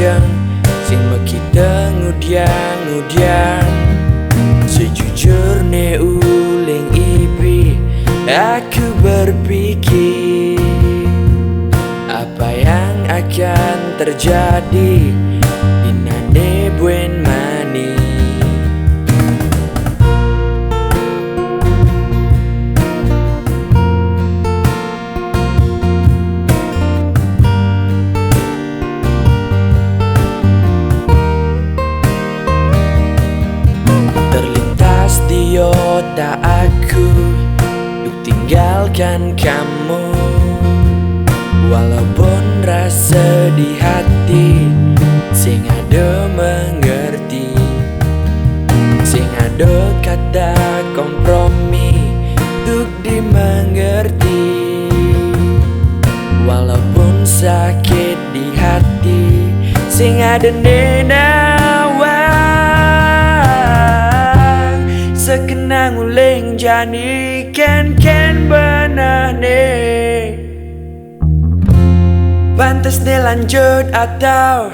kenceng sing mekita ngudian-ngudian. Sejujurnya uling ipi aku berpikir apa yang akan terjadi inane buen mani. Terlintas di otak aku untuk tinggalkan kamu, walaupun rasa di hati sing ada mengerti, sing ada kata kompromi untuk dimengerti. Walaupun sakit di hati sing ada nenawang, sekenang uling jani ken benah nih. Pantas dilanjut atau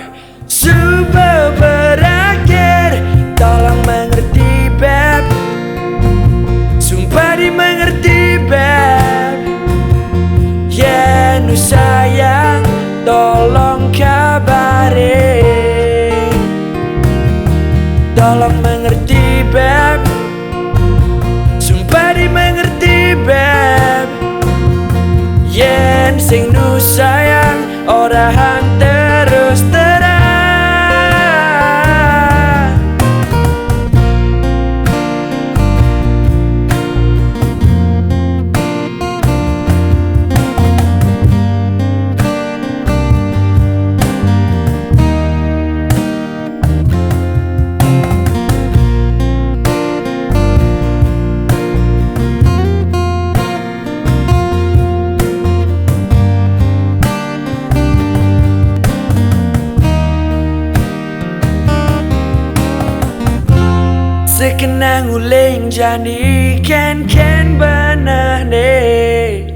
sudah berakhir? Tolong mengerti beb, sumpah dimengerti beb. Ya nu sayang, tolong kabari. Tolong mengerti beb, sumpah dimengerti beb. Yen sing nu sayang orang terus terang. Sekenang uling jani ken benah nih.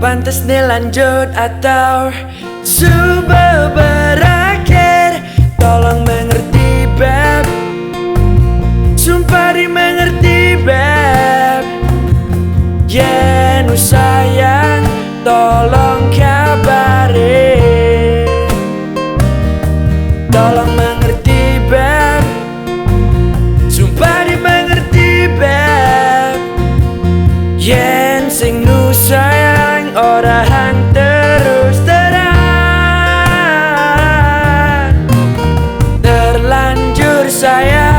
Pantas lanjut atau sudah berakhir? Tolong mengerti beb, sumpah dimengerti beb. Ya nu sayang, tolong kabari. Tolong mengerti beb, sumpah dimengerti beb. Yen sing nu sayang orang terus terang. Terlanjur sayang